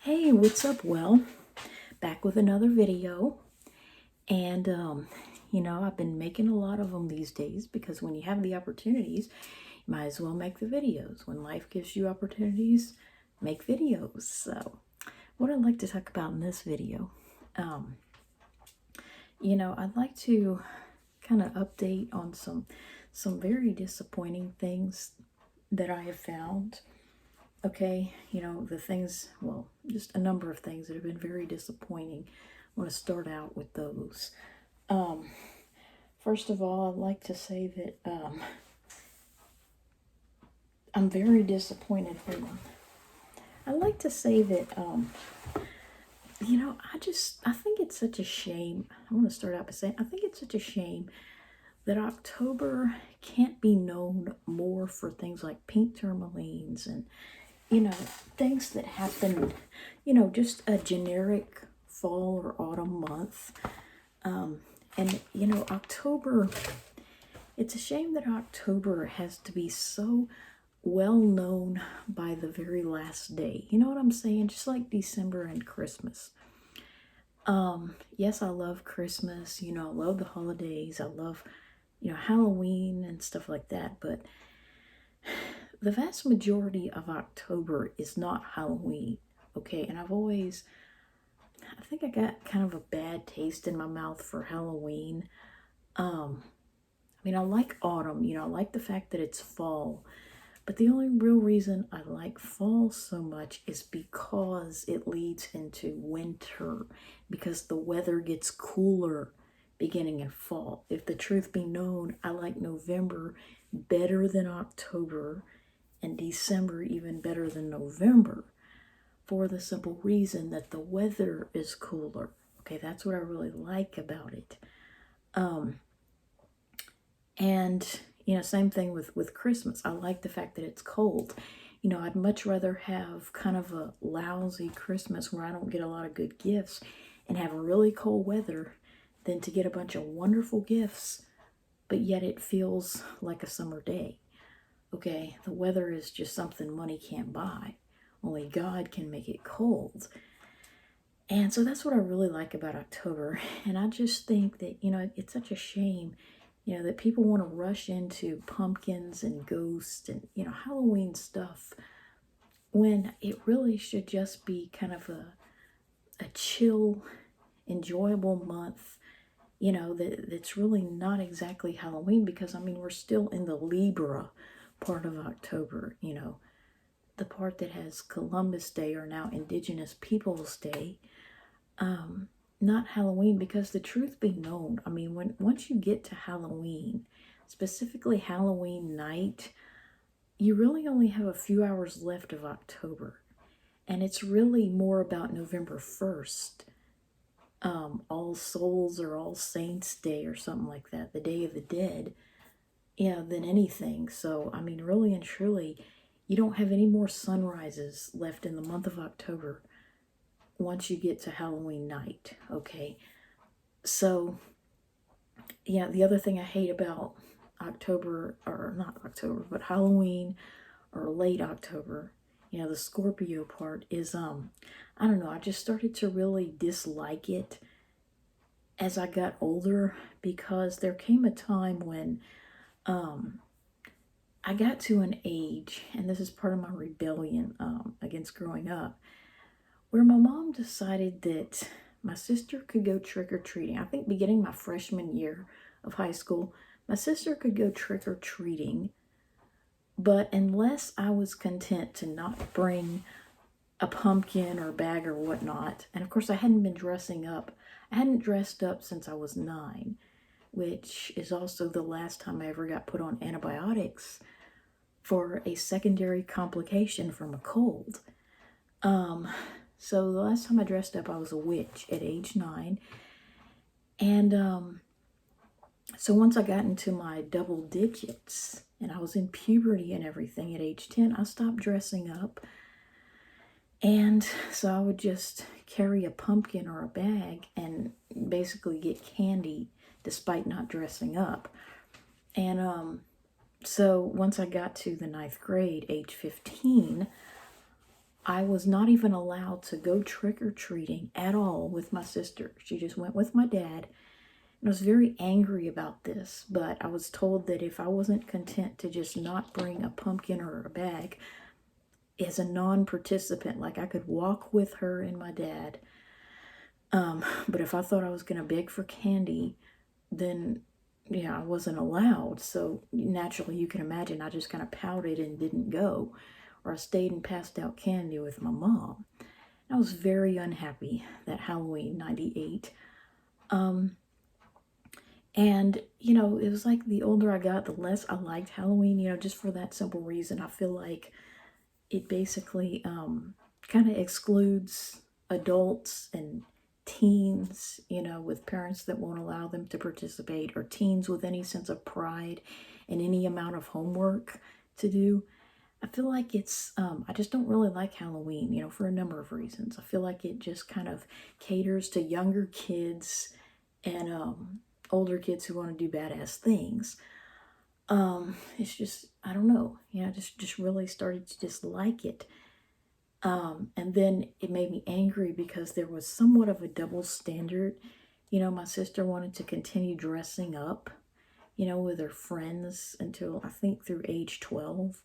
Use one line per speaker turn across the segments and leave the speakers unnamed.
Hey, what's up? Well, back with another video. And, I've been making a lot of them these days because when you have the opportunities, you might as well make the videos. When life gives you opportunities, make videos. So, what I'd like to talk about in this video, I'd like to kind of update on some very disappointing things that I have found. Okay, the things, well, just a number of things that have been very disappointing. I want to start out with those. First of all, I'd like to say that I'm very disappointed. I'd like to say that, I think it's such a shame. I want to start out by saying, I think it's such a shame that October can't be known more for things like pink tourmalines and things that happen, just a generic fall or autumn month. October, it's a shame that October has to be so well known by the very last day. You know what I'm saying? Just like December and Christmas. Yes, I love Christmas, I love the holidays, I love, Halloween and stuff like that, but the vast majority of October is not Halloween, okay? And I think I got kind of a bad taste in my mouth for Halloween. I like autumn, I like the fact that it's fall, but the only real reason I like fall so much is because it leads into winter, because the weather gets cooler beginning in fall. If the truth be known, I like November better than October and December even better than November for the simple reason that the weather is cooler. Okay, that's what I really like about it. And same thing with Christmas. I like the fact that it's cold. I'd much rather have kind of a lousy Christmas where I don't get a lot of good gifts and have really cold weather than to get a bunch of wonderful gifts, but yet it feels like a summer day. Okay, the weather is just something money can't buy. Only God can make it cold. And so that's what I really like about October. And I just think that, it's such a shame, that people want to rush into pumpkins and ghosts and, Halloween stuff when it really should just be kind of a chill, enjoyable month, that's really not exactly Halloween because, we're still in the Libra part of October, the part that has Columbus Day or now Indigenous Peoples Day, not Halloween, because the truth be known, once you get to Halloween, specifically Halloween night, you really only have a few hours left of October, and it's really more about November 1st, All Souls or All Saints Day or something like that, the Day of the Dead, than anything. So, really and truly, you don't have any more sunrises left in the month of October once you get to Halloween night, okay? So, the other thing I hate about October, or not October, but Halloween or late October, the Scorpio part is, I don't know, I just started to really dislike it as I got older because there came a time when I got to an age, and this is part of my rebellion against growing up, where my mom decided that my sister could go trick-or-treating. I think beginning my freshman year of high school, my sister could go trick-or-treating, but unless I was content to not bring a pumpkin or a bag or whatnot, and of course I hadn't been dressing up. I hadn't dressed up since I was 9, which is also the last time I ever got put on antibiotics for a secondary complication from a cold. So the last time I dressed up, I was a witch at age 9. And so once I got into my double digits and I was in puberty and everything at age 10, I stopped dressing up. And so I would just carry a pumpkin or a bag and basically get candy despite not dressing up. And so once I got to the 9th grade, age 15, I was not even allowed to go trick-or-treating at all with my sister. She just went with my dad. And I was very angry about this, but I was told that if I wasn't content to just not bring a pumpkin or a bag as a non-participant, like I could walk with her and my dad, but if I thought I was going to beg for candy, then yeah, I wasn't allowed. So naturally, you can imagine I just kind of pouted and didn't go, or I stayed and passed out candy with my mom. I was very unhappy that Halloween '98. And, you know, it was like the older I got, the less I liked Halloween, you know, just for that simple reason. I feel like it basically kind of excludes adults and teens, you know, with parents that won't allow them to participate, or teens with any sense of pride and any amount of homework to do. I feel like it's, I just don't really like Halloween, you know, for a number of reasons. I feel like it just kind of caters to younger kids and older kids who want to do badass things. It's just, I don't know, yeah, just really started to dislike it. And then it made me angry because there was somewhat of a double standard. You know, my sister wanted to continue dressing up, you know, with her friends until I think through age 12.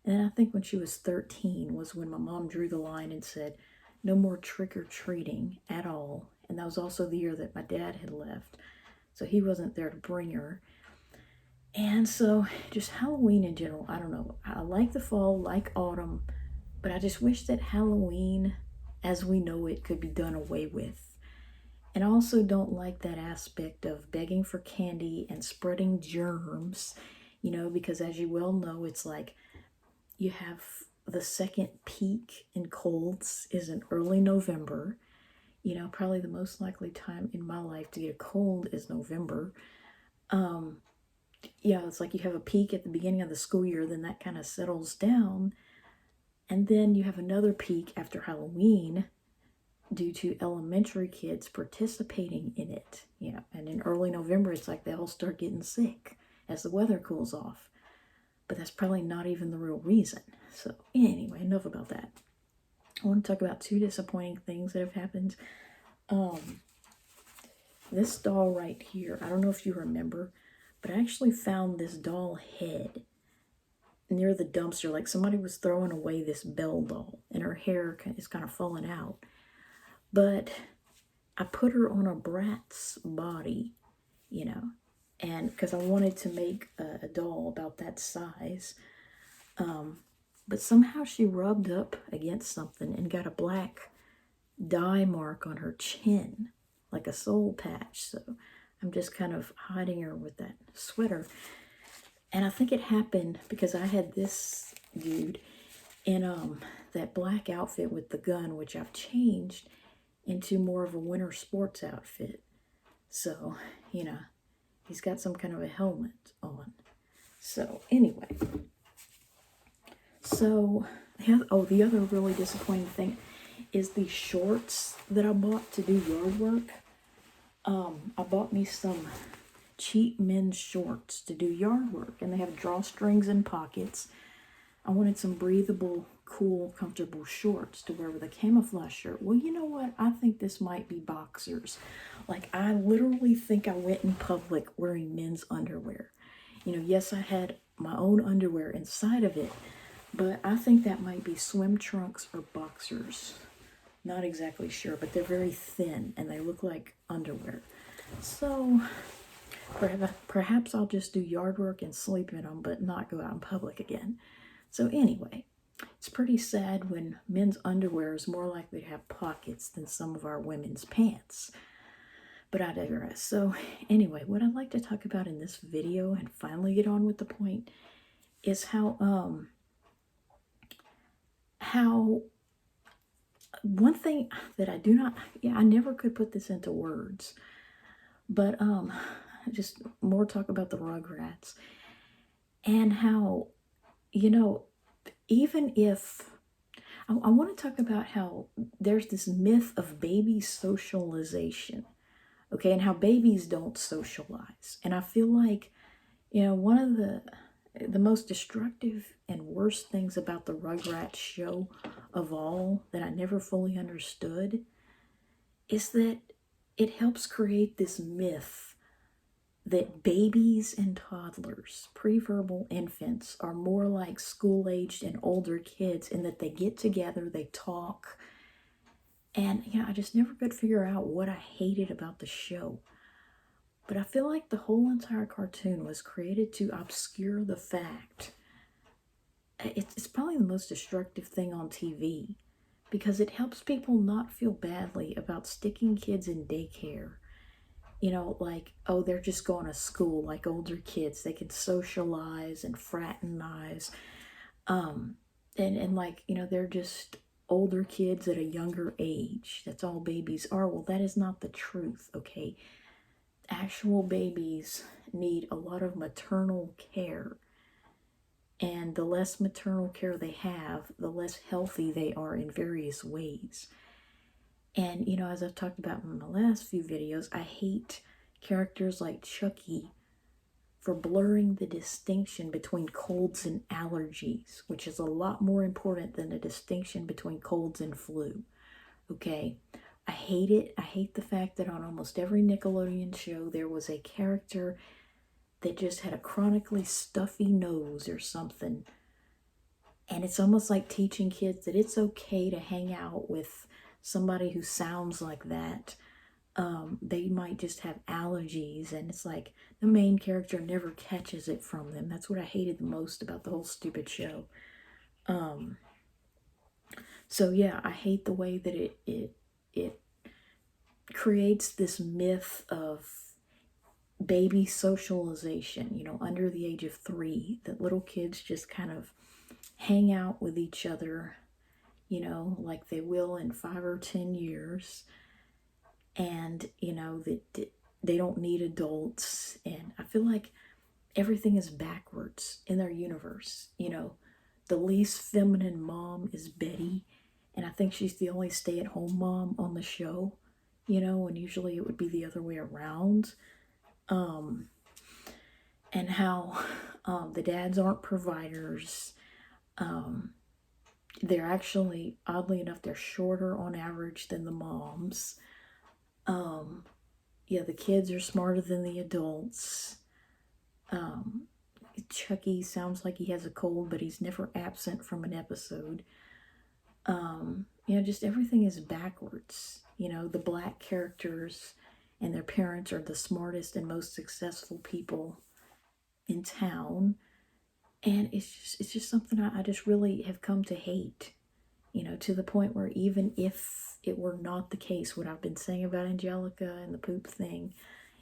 And I think when she was 13 was when my mom drew the line and said, no more trick-or-treating at all. And that was also the year that my dad had left. So he wasn't there to bring her. And so just Halloween in general, I don't know. I like the fall, like autumn, but I just wish that Halloween as we know it could be done away with. And I also don't like that aspect of begging for candy and spreading germs, you know, because as you well know, it's like you have the second peak in colds is in early November. You know, probably the most likely time in my life to get a cold is November. Yeah, it's like you have a peak at the beginning of the school year, then that kind of settles down. And then you have another peak after Halloween due to elementary kids participating in it. Yeah, and in early November, it's like they all start getting sick as the weather cools off. But that's probably not even the real reason. So anyway, enough about that. I want to talk about two disappointing things that have happened. This doll right here, I don't know if you remember, but I actually found this doll head near the dumpster. Like somebody was throwing away this Belle doll and her hair is kind of falling out. But I put her on a Bratz body, you know, and because I wanted to make a doll about that size. But somehow she rubbed up against something and got a black dye mark on her chin, like a soul patch. So I'm just kind of hiding her with that sweater. And I think it happened because I had this dude in that black outfit with the gun, which I've changed into more of a winter sports outfit. So, you know, he's got some kind of a helmet on. So anyway, so the other really disappointing thing is the shorts that I bought to do yard work. I bought me some cheap men's shorts to do yard work, and they have drawstrings and pockets. I wanted some breathable, cool, comfortable shorts to wear with a camouflage shirt. Well, you know what? I think this might be boxers. Like, I literally think I went in public wearing men's underwear. You know, yes, I had my own underwear inside of it, but I think that might be swim trunks or boxers. Not exactly sure, but they're very thin and they look like underwear. So perhaps I'll just do yard work and sleep in them, but not go out in public again. So anyway, it's pretty sad when men's underwear is more likely to have pockets than some of our women's pants. But I digress. So anyway, what I'd like to talk about in this video and finally get on with the point is how one thing that I do not, I never could put this into words, but just more talk about the Rugrats and how, you know, even if, I want to talk about how there's this myth of baby socialization, okay, and how babies don't socialize. And I feel like, you know, one of the most destructive and worst things about the Rugrats show of all that I never fully understood is that it helps create this myth that babies and toddlers, preverbal infants, are more like school-aged and older kids, and that they get together, they talk. And, I just never could figure out what I hated about the show. But I feel like the whole entire cartoon was created to obscure the fact. It's probably the most destructive thing on TV, because it helps people not feel badly about sticking kids in daycare. Like, oh, they're just going to school like older kids. They can socialize and fraternize. And like, they're just older kids at a younger age. That's all babies are. Well, that is not the truth, okay? Actual babies need a lot of maternal care. And the less maternal care they have, the less healthy they are in various ways. And, as I've talked about in my last few videos, I hate characters like Chucky for blurring the distinction between colds and allergies, which is a lot more important than the distinction between colds and flu. Okay? I hate it. I hate the fact that on almost every Nickelodeon show there was a character that just had a chronically stuffy nose or something. And it's almost like teaching kids that it's okay to hang out with somebody who sounds like that. They might just have allergies, and it's like the main character never catches it from them. That's what I hated the most about the whole stupid show. So yeah, I hate the way that it creates this myth of baby socialization, under the age of 3, that little kids just kind of hang out with each other, like they will in 5 or 10 years. And, that they don't need adults. And I feel like everything is backwards in their universe. The least feminine mom is Betty. And I think she's the only stay-at-home mom on the show, and usually it would be the other way around. And how the dads aren't providers. They're actually, oddly enough, they're shorter on average than the moms. Yeah, the kids are smarter than the adults. Chucky sounds like he has a cold, but he's never absent from an episode. Just everything is backwards. The black characters and their parents are the smartest and most successful people in town. And it's just something I just really have come to hate. To the point where even if it were not the case, what I've been saying about Angelica and the poop thing,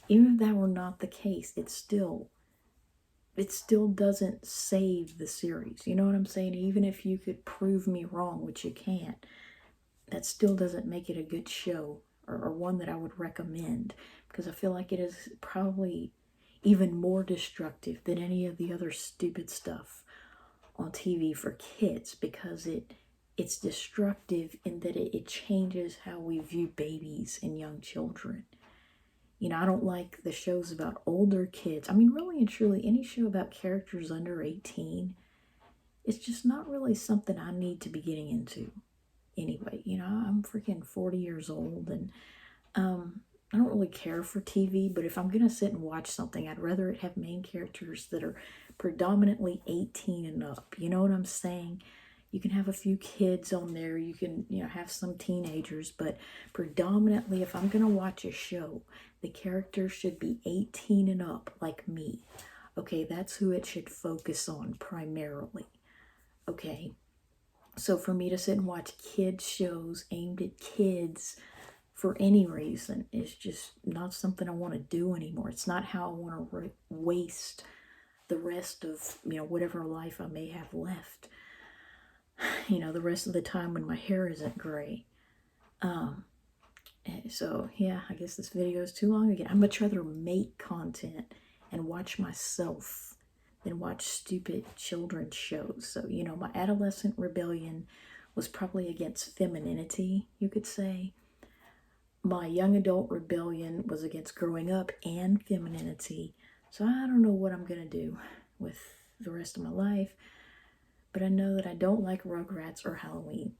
even if that were not the case, it still doesn't save the series. You know what I'm saying? Even if you could prove me wrong, which you can't, that still doesn't make it a good show or one that I would recommend, because I feel like it is probably even more destructive than any of the other stupid stuff on TV for kids, because it's destructive in that it changes how we view babies and young children. I don't like the shows about older kids. I mean, really and truly, any show about characters under 18, it's just not really something I need to be getting into. Anyway, I'm freaking 40 years old, and I don't really care for TV, but if I'm going to sit and watch something, I'd rather it have main characters that are predominantly 18 and up. You know what I'm saying? You can have a few kids on there. You can, have some teenagers, but predominantly, if I'm going to watch a show, the character should be 18 and up, like me. Okay, that's who it should focus on primarily. Okay, so for me to sit and watch kids shows aimed at kids for any reason is just not something I want to do anymore. It's not how I want to waste the rest of, whatever life I may have left. The rest of the time when my hair isn't gray. So, yeah, I guess this video is too long again. I'd much rather make content and watch myself than watch stupid children's shows. So, my adolescent rebellion was probably against femininity, you could say. My young adult rebellion was against growing up and femininity. So I don't know what I'm going to do with the rest of my life. But I know that I don't like Rugrats or Halloween.